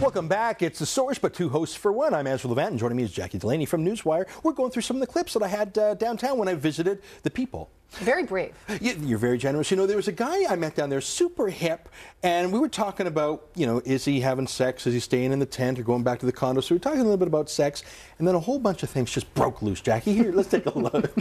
Welcome back. It's The Source, but two hosts for one. I'm Ezra Levant, and joining me is Jacqui Delaney from Newswire. We're going through some of the clips that I had downtown when I visited the people. Very brave. You're very generous. You know, there was a guy I met down there, super hip, and we were talking about, you know, is he having sex? Is he staying in the tent or going back to the condo? So we were talking a little bit about sex, and then a whole bunch of things just broke loose. Jacqui, here, let's take a look.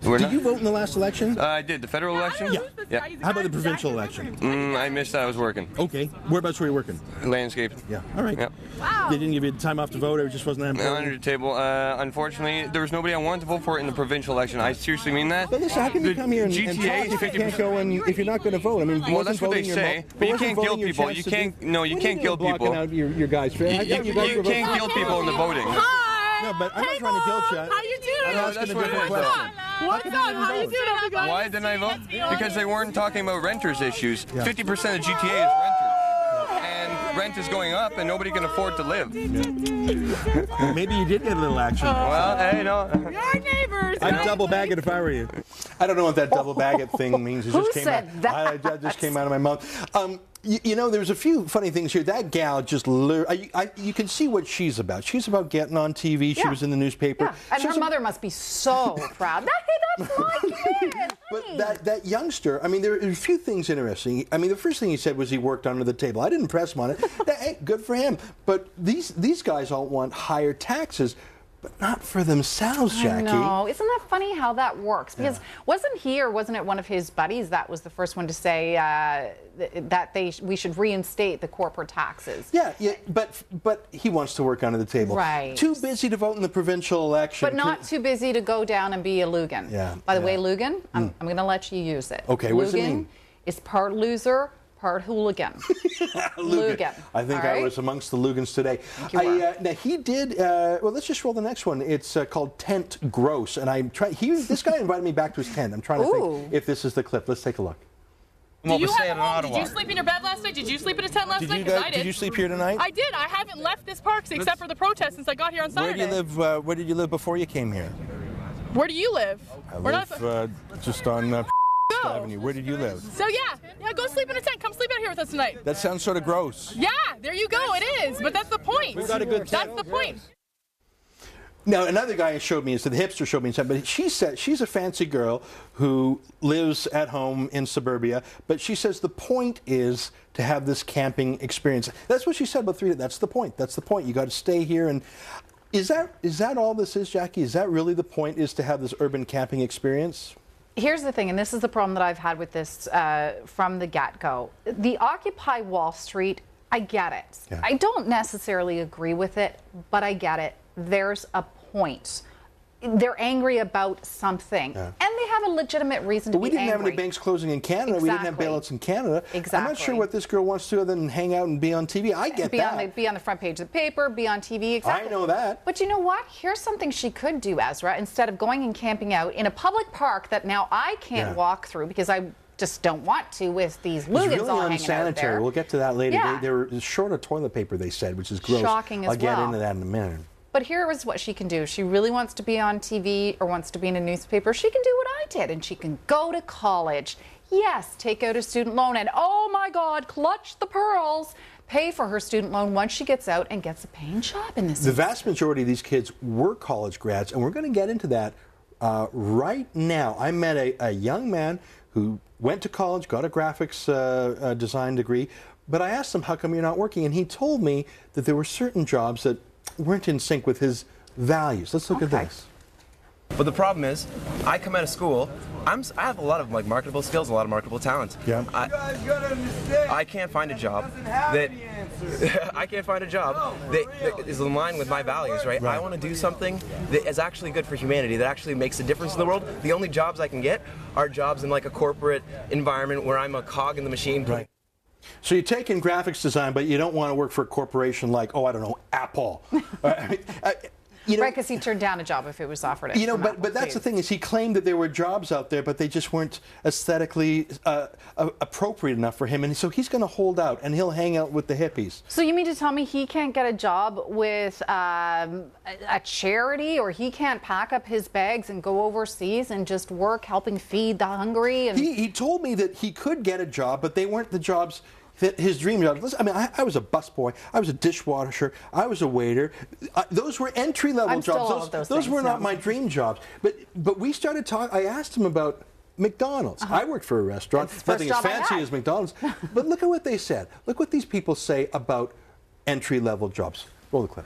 Did you vote in the last election? I did. The federal election? Yeah. How about the provincial election? I missed that. I was working. Okay. Whereabouts were you working? Landscape. Yeah. All right. Yep. Wow. They didn't give you time off to vote, or it just wasn't that important? Under the table. Unfortunately, there was nobody I wanted to vote for in the provincial election. I seriously mean that. But listen, how can you come here and GTA talk is if you can't go and if you're not going to vote? I mean, well, that's what they say. But you can't guilt people. You can't. No, you can't guilt people. Blocking out your guys. You can't guilt people into voting. No, but I'm not trying to guilt you. How you doing? I'm asking that's a what it different is, question. What's up? How you doing, everybody? Why didn't I vote? Because they weren't talking about renters issues. 50% of GTA is renters. And rent is going up and nobody can afford to live. Maybe you did get a little action. Well, hey, no. Your neighbors. I'd double bag it if I were you. I don't know what that double bag it thing means. It Who just came said out. that? That just came out of my mouth. You know, there's a few funny things here. That gal just, you can see what she's about. She's about getting on TV. She was in the newspaper. Yeah. And her mother must be so proud. Hey, that's my kid. But that youngster, I mean, there are a few things interesting. I mean, the first thing he said was he worked under the table. I didn't press him on it. Hey, good for him. But these guys all want higher taxes. But not for themselves, Jacqui. No, isn't that funny how that works? Because wasn't he or wasn't it one of his buddies that was the first one to say that we should reinstate the corporate taxes? Yeah, but he wants to work under the table. Right. Too busy to vote in the provincial election. But not too busy to go down and be a Lugan. Yeah. By the way, Lugan, I'm going to let you use it. Okay, what does it mean? Is part loser, part hooligan. Lugan. I think I was amongst the Lugans today. Now he did. Well, let's just roll the next one. It's called Tent Gross, and I'm trying. This guy invited me back to his tent. I'm trying to think if this is the clip. Let's take a look. Did you sleep in your bed last night? Did you sleep in a tent last night? Because I did. Did you sleep here tonight? I did. I haven't left this park except for the protest since I got here on Saturday. Where did you live before you came here? Where do you live? I live just on Avenue. Where did you live? So yeah, go sleep in a tent. Come sleep out here with us tonight. That sounds sort of gross. Yeah, there you go. It is, but that's the point. We got a good tent. That's the point. Now, another guy showed me, the hipster showed me, but she said she's a fancy girl who lives at home in suburbia, but she says the point is to have this camping experience. That's what she said about 3 days. That's the point. That's the point. You got to stay here. And is that all this is, Jacqui? Is that really the point, is to have this urban camping experience? Here's the thing, and this is the problem that I've had with this from the get-go. The Occupy Wall Street, I get it. Yeah. I don't necessarily agree with it, but I get it. There's a point. They're angry about something, and they have a legitimate reason to be angry. But we didn't have any banks closing in Canada. Exactly. We didn't have bailouts in Canada. Exactly. I'm not sure what this girl wants to do other than hang out and be on TV. I get that. Be on the front page of the paper, be on TV. Exactly. I know that. But you know what? Here's something she could do, Ezra. Instead of going and camping out in a public park that now I can't walk through because I just don't want to with these Lugans really all hanging out there. We'll get to that later. Yeah. They were short of toilet paper, they said, which is gross. Shocking as I'll get into that in a minute. But here is what she can do. She really wants to be on TV or wants to be in a newspaper. She can do what I did, and she can go to college. Yes, take out a student loan, and oh my God, clutch the pearls. Pay for her student loan once she gets out and gets a paying job in this. The vast majority of these kids were college grads, and we're going to get into that right now. I met a young man who went to college, got a graphics design degree, but I asked him, how come you're not working? And he told me that there were certain jobs that weren't in sync with his values. Let's look at this. But the problem is, I come out of school, I have a lot of marketable skills, a lot of marketable talent. Yeah. I can't find a job that is in line with my values, right? I want to do something that is actually good for humanity, that actually makes a difference in the world. The only jobs I can get are jobs in like a corporate environment where I'm a cog in the machine. Right. So you take in graphics design, but you don't want to work for a corporation like, oh, I don't know, Apple. You know, right, because he turned down a job if it was offered. You know, but that's the thing, is he claimed that there were jobs out there, but they just weren't aesthetically appropriate enough for him, and so he's going to hold out, and he'll hang out with the hippies. So you mean to tell me he can't get a job with a charity, or he can't pack up his bags and go overseas and just work helping feed the hungry? And he told me that he could get a job, but they weren't the jobs that his dream job. I mean, I was a busboy, I was a dishwasher, I was a waiter. Those were entry-level jobs. Those were not my dream jobs. But we started talking. I asked him about McDonald's. I worked for a restaurant. Nothing as fancy as McDonald's. But look at what they said. Look what these people say about entry-level jobs. Roll the clip.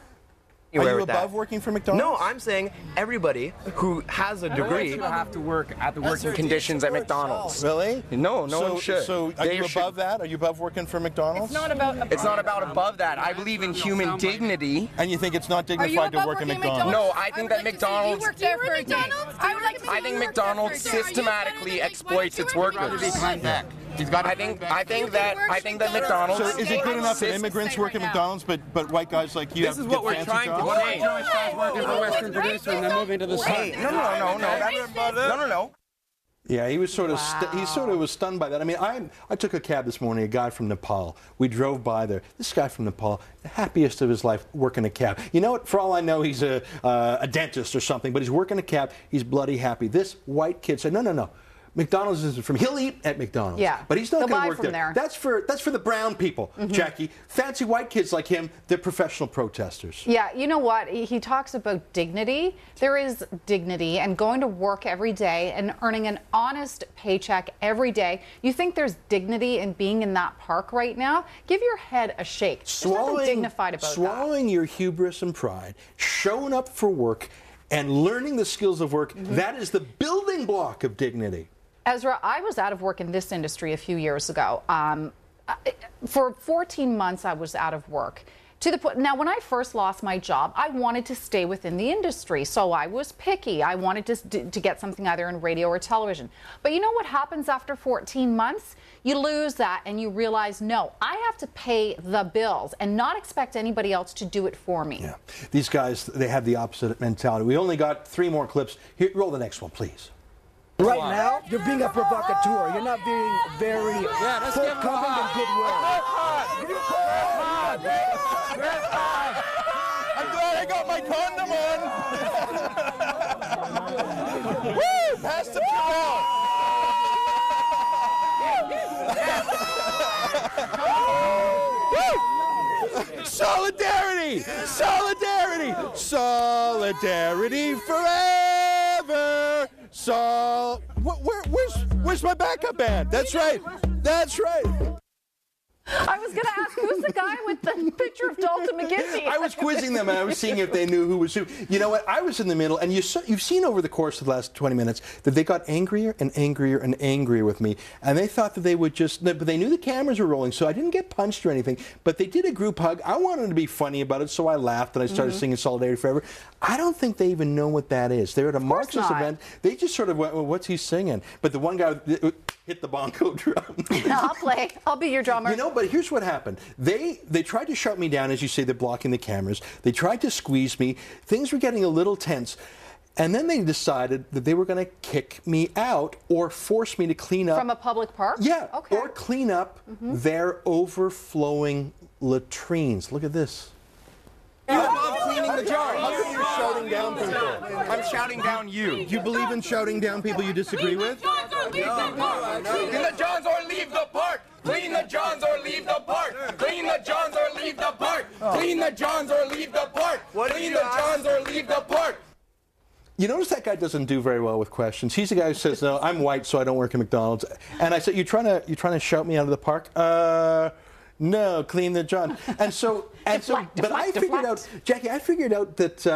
Are you above working for McDonald's? No, I'm saying everybody who has a degree should have to work at the working conditions at McDonald's. Really? No one should. So are you above that? Are you above working for McDonald's? It's not about above that. I believe in human dignity. And you think it's not dignified to work at McDonald's? No, I think that McDonald's. I think McDonald's systematically exploits its workers. I think that McDonald's. So is it good enough that immigrants work at McDonald's, but white guys like you have to get fancy jobs? What are Jewish guys working for Western producer and then moving to the States? No. Yeah, he was sort of was stunned by that. I mean, I took a cab this morning, a guy from Nepal. We drove by there. This guy from Nepal, the happiest of his life, working a cab. You know what? For all I know, he's a dentist or something, but he's working a cab. He's bloody happy. This white kid said, no. McDonald's isn't from. He'll eat at McDonald's. Yeah, but he's not going to work there. there. That's for the brown people, Jacqui. Fancy white kids like him, they're professional protesters. Yeah, you know what? He talks about dignity. There is dignity and going to work every day and earning an honest paycheck every day. You think there's dignity in being in that park right now? Give your head a shake. There's nothing dignified about that. Swallowing your hubris and pride, showing up for work, and learning the skills of work, that is the building block of dignity. Ezra, I was out of work in this industry a few years ago. For 14 months, I was out of work. Now, when I first lost my job, I wanted to stay within the industry, so I was picky. I wanted to get something either in radio or television. But you know what happens after 14 months? You lose that and you realize, no, I have to pay the bills and not expect anybody else to do it for me. Yeah, these guys, they have the opposite mentality. We only got 3 more clips. Here, roll the next one, please. Right now, you're being a provocateur. You're not being very forthcoming and goodwill. I'm glad I got my condom on. Woo! Pass the Woo! Solidarity! Solidarity! Solidarity forever! Where's my backup band? That's right. That's right. I was going to ask, who's the guy with the picture of Dalton McGuinty? I was quizzing them, and I was seeing if they knew who was who. You know what? I was in the middle, and you've seen over the course of the last 20 minutes that they got angrier and angrier and angrier with me, and they thought that they would but they knew the cameras were rolling, so I didn't get punched or anything, but they did a group hug. I wanted to be funny about it, so I laughed, and I started singing Solidarity Forever. I don't think they even know what that is. They're at a Marxist event. They just sort of went, well, what's he singing? But the one guy hit the bongo drum. I'll play. I'll be your drummer. You know, but here's what happened. They tried to shut me down, as you say, they're blocking the cameras. They tried to squeeze me. Things were getting a little tense. And then they decided that they were going to kick me out or force me to clean up. From a public park? Yeah. Okay. Or clean up their overflowing latrines. Look at this. I love cleaning the jars. How come you're shouting down people? I'm shouting down you. You believe in shouting down people you disagree with? Clean the Johns or leave the park! Clean the Johns or leave the park! Clean the Johns or leave the park! Clean the Johns or leave the park! Clean the Johns or leave the park! You notice that guy doesn't do very well with questions. He's the guy who says, "No, I'm white, so I don't work at McDonald's." And I said, "You're trying to shout me out of the park?" No, clean the John. But I figured out, Jacqui, I figured out that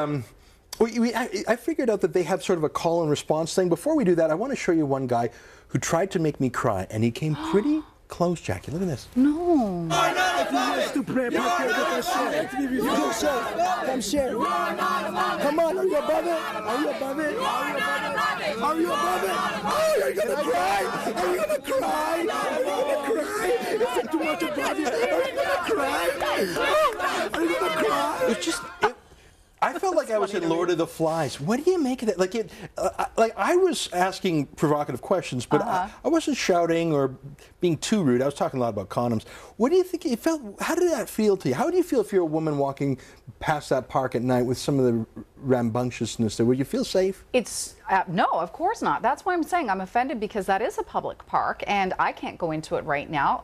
I figured out that they have sort of a call and response thing. Before we do that, I want to show you one guy who tried to make me cry, and he came pretty close, Jacqui. Look at this. No. Come on, are you above it? Are you above it? Are you above it? Oh, are you gonna cry? Are you gonna cry? Are you gonna cry? Is it too much above you? Are you gonna cry? Oh, are you gonna cry? It's just. I felt like I was in Lord of the Flies. What do you make of that? Like I was asking provocative questions, but I wasn't shouting or being too rude. I was talking a lot about condoms. What do you think it felt? How did that feel to you? How do you feel if you're a woman walking past that park at night with some of the rambunctiousness there. Would you feel safe? It's no, of course not. That's why I'm saying I'm offended, because that is a public park and I can't go into it right now.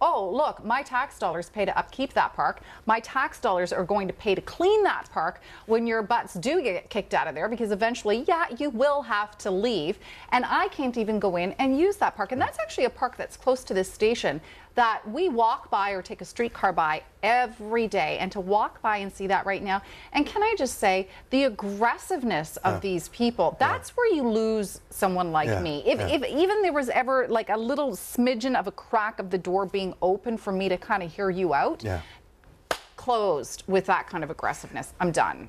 Oh, look, my tax dollars pay to upkeep that park. My tax dollars are going to pay to clean that park when your butts do get kicked out of there, because eventually, yeah, you will have to leave. And I can't even go in and use that park. And that's actually a park that's close to this station that we walk by or take a streetcar by every day. And to walk by and see that right now, and can I just say, the aggressiveness of these people, that's where you lose someone like me. If even there was ever like a little smidgen of a crack of the door being open for me to kind of hear you out, closed with that kind of aggressiveness, I'm done.